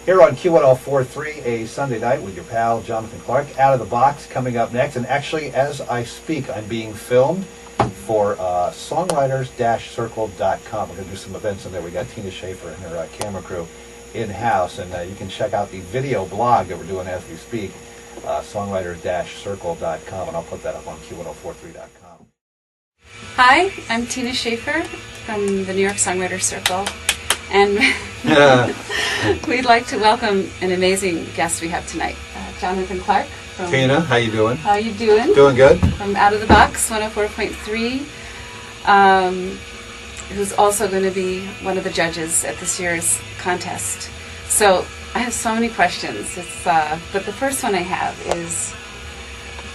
Here on Q104.3, a Sunday night with your pal Jonathan Clarke. Out of the Box coming up next, and actually as I speak I'm being filmed for Songwriters-circle.com. We're going to do some events in there. We got Tina Schaefer and her camera crew in-house, and you can check out the video blog that we're doing as we speak, Songwriters-circle.com, and I'll put that up on Q104.3.com. Hi, I'm Tina Schaefer from the New York Songwriters Circle, and we'd like to welcome an amazing guest we have tonight, Jonathan Clarke. Tina, how you doing? How you doing? Doing good. From Out of the Box 104.3, who's also going to be one of the judges at this year's contest. So I have so many questions. But the first one I have is,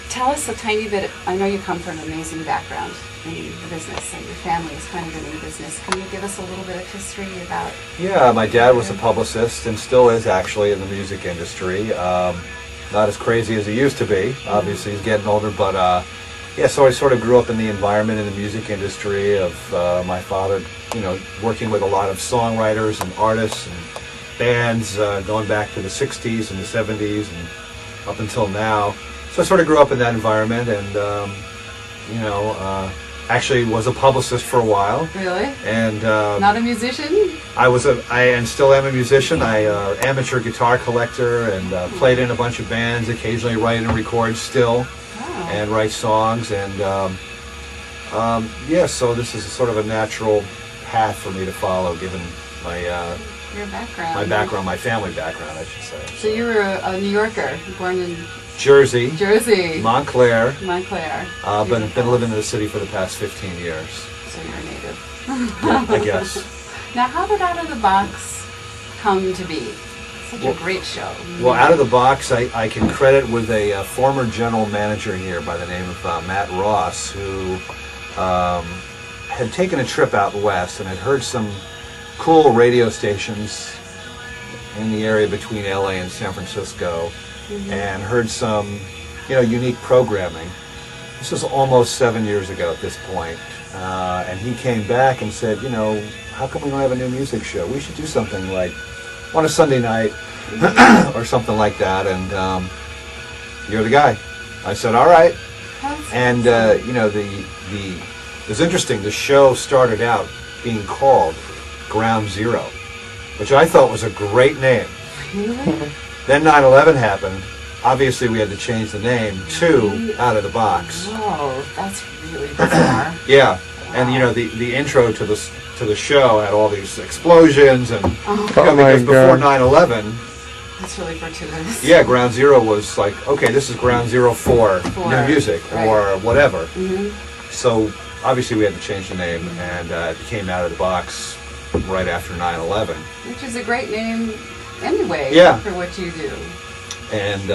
tell us a tiny bit. I know you come from an amazing background in the business, and your family is kind of in the business. Can you give us a little bit of history about? Yeah, my dad was a publicist and still is actually in the music industry. Not as crazy as he used to be. Obviously, he's getting older, but yeah. So I sort of grew up in the environment in the music industry of my father, working with a lot of songwriters and artists and bands going back to the '60s and the '70s and up until now. So I sort of grew up in that environment, and actually was a publicist for a while. Really? And not a musician? I still am a musician. I amateur guitar collector and played in a bunch of bands. Occasionally write and record still, and write songs. And yeah, so this is sort of a natural path for me to follow, given my your background. My family background, I should say. So you were a New Yorker, born in Jersey, Montclair, but I've been living in the city for the past 15 years. So you're a native. Yeah, I guess. Now, how did Out of the Box come to be? Such a great show. Well, Out of the Box, I can credit with a former general manager here by the name of Matt Ross, who had taken a trip out west and had heard some cool radio stations in the area between LA and San Francisco. And heard some, unique programming. This was almost 7 years ago at this point. And he came back and said, how come we don't have a new music show? We should do something like on a Sunday night or something like that. And you're the guy. I said, all right. And it was interesting. The show started out being called Ground Zero, which I thought was a great name. Really? Then 9/11 happened. Obviously, we had to change the name to Out of the Box. Whoa, that's really bizarre. Yeah, wow. And the intro to the show had all these explosions and because before 9/11. That's really fortuitous. Yeah, Ground Zero was like, okay, this is Ground Zero for new music or whatever. So obviously, we had to change the name, and it became Out of the Box right after 9/11. Which is a great name. Anyway, for what you do. And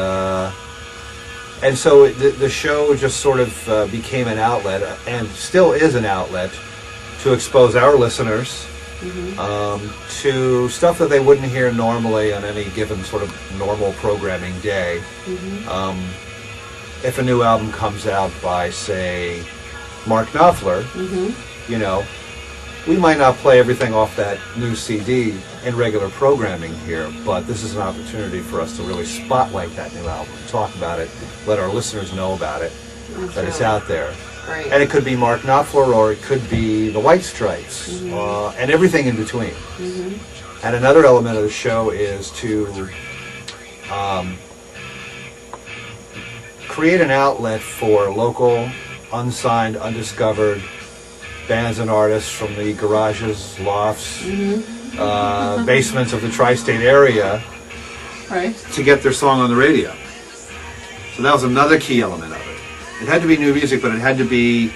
so the show just sort of became an outlet, and still is an outlet, to expose our listeners to stuff that they wouldn't hear normally on any given sort of normal programming day. If a new album comes out by, say, Mark Knopfler, we might not play everything off that new CD in regular programming here, but this is an opportunity for us to really spotlight that new album, talk about it, let our listeners know about it, that it's out there. Great. And it could be Mark Knopfler, or it could be the White Stripes, and everything in between. And another element of the show is to create an outlet for local, unsigned, undiscovered bands and artists from the garages, lofts, basements of the tri-state area to get their song on the radio. So that was another key element of it. It had to be new music, but it had to be,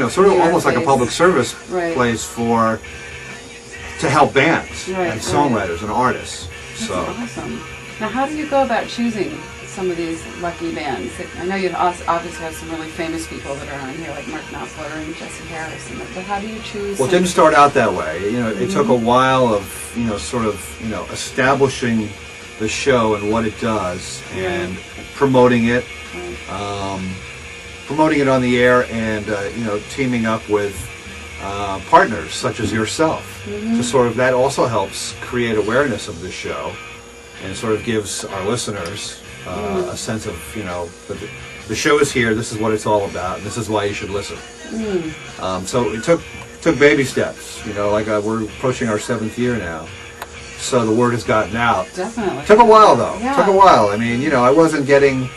sort of almost like a public service place to help bands and songwriters and artists. That's awesome. Now, how do you go about choosing some of these lucky bands? I know you obviously have some really famous people that are on here, like Mark Knopfler and Jesse Harris, but how do you choose? Well, it didn't start out that way. It took a while of, establishing the show and what it does, and promoting it, promoting it on the air, and teaming up with partners such as yourself. To sort of, that also helps create awareness of this show, and sort of gives our listeners a sense of, you know, that the show is here, this is what it's all about, and this is why you should listen. So it took baby steps, you know, like we're approaching our 7th year now. So the word has gotten out. Definitely. Took a while, though. Yeah. Took a while. I mean, you know, I wasn't getting,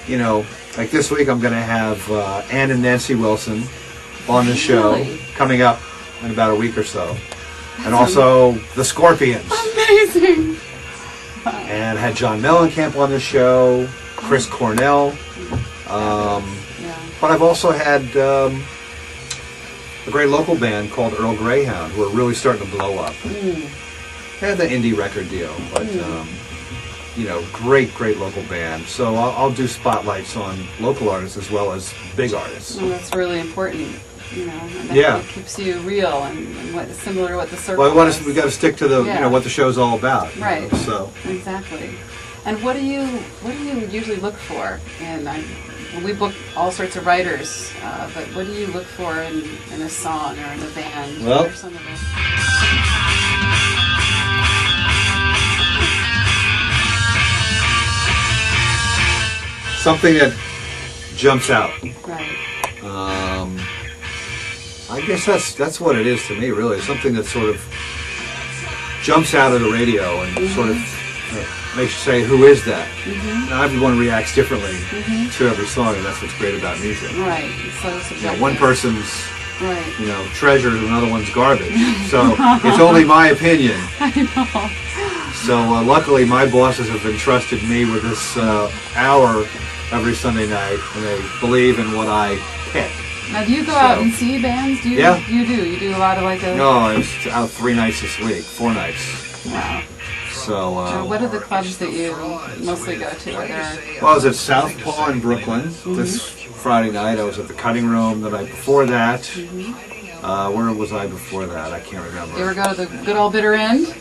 you know, like this week I'm going to have Ann and Nancy Wilson on the show coming up in about a week or so. And also the Scorpions. Amazing. And had John Mellencamp on the show, Chris Cornell. But I've also had a great local band called Earl Greyhound, who are really starting to blow up. They had the indie record deal, but you know, great local band. So I'll do spotlights on local artists as well as big artists. Well, that's really important, you know. And that it keeps you real and what, similar to what the circle. Well, is. we got to stick to the you know, what the show's all about. Right. Know, so exactly. And what do you usually look for? And we book all sorts of writers, but what do you look for in a song or in a band? Well. What are some of the... Something that jumps out. Right. I guess that's what it is to me, really. Something that sort of jumps out of the radio and sort of makes you say, "Who is that?" Now everyone reacts differently to every song, and that's what's great about music. Right. So subjective. You know, one person's you know, treasure, and another one's garbage. So it's only my opinion. I know. So luckily, my bosses have entrusted me with this hour every Sunday night, and they believe in what I pick. Now, do you go out and see bands? Do you, Yeah. You do. You do a lot of like a... No, I was out 3 nights this week, 4 nights. Wow. So, what are the clubs that you mostly go to? Are there... Well, I was at Southpaw in Brooklyn this Friday night. I was at the Cutting Room the night before that. Where was I before that? I can't remember. You ever go to the good old Bitter End?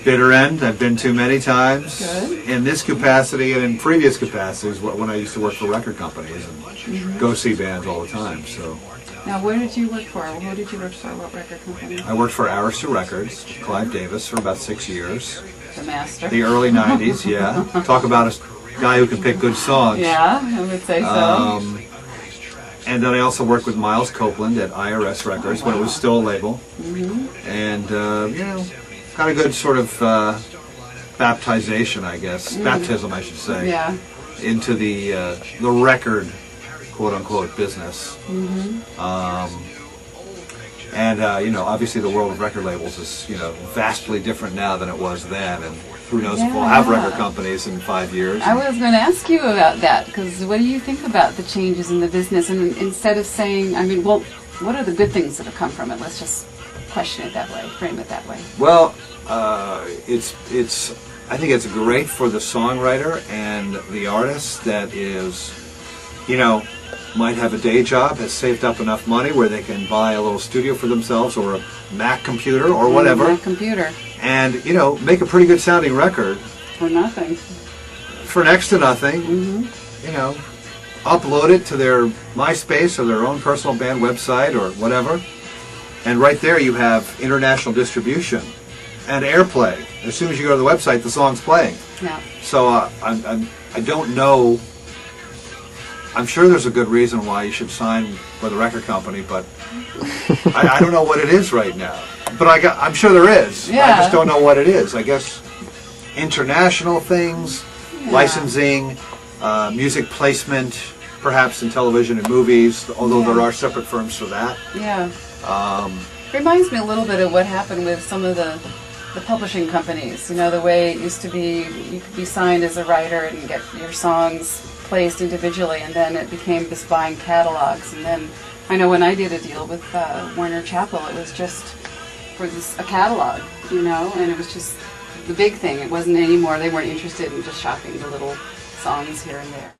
Bitter End, I've been to many times. Good. In this capacity and in previous capacities, when I used to work for record companies and go see bands all the time. So. Now, where did you work for? Who did you work for? What record company? I worked for Arista Records, Clive Davis, for about 6 years. The master. The early 90s, yeah. Talk about a guy who can pick good songs. Yeah, I would say so. And then I also worked with Miles Copeland at IRS Records when it was still a label. And, you know, got a good sort of baptization, I guess, baptism, I should say, into the record, quote-unquote, business. And, you know, obviously the world of record labels is, you know, vastly different now than it was then, and who knows if we'll have record companies in 5 years. I was going to ask you about that, because what do you think about the changes in the business? And instead of saying, I mean, well, what are the good things that have come from it? Let's just question it that way, frame it that way. Well, I think it's great for the songwriter and the artist that is, you know, might have a day job, has saved up enough money where they can buy a little studio for themselves or a Mac computer or whatever. Mac computer. And, you know, make a pretty good sounding record. For nothing. For next to nothing. You know, upload it to their MySpace or their own personal band website or whatever. And right there you have international distribution and airplay. As soon as you go to the website, the song's playing. Yeah. So I don't know. I'm sure there's a good reason why you should sign with a record company, but I don't know what it is right now. But I'm sure there is. Yeah. I just don't know what it is. I guess international things, licensing, music placement, perhaps in television and movies, although there are separate firms for that. Yeah. Reminds me a little bit of what happened with some of the publishing companies. You know, the way it used to be, you could be signed as a writer and get your songs placed individually, and then it became this buying catalogs. And then I know when I did a deal with Warner Chappell, it was just for a catalog, you know, and it was just the big thing. It wasn't anymore. They weren't interested in just shopping the little songs here and there.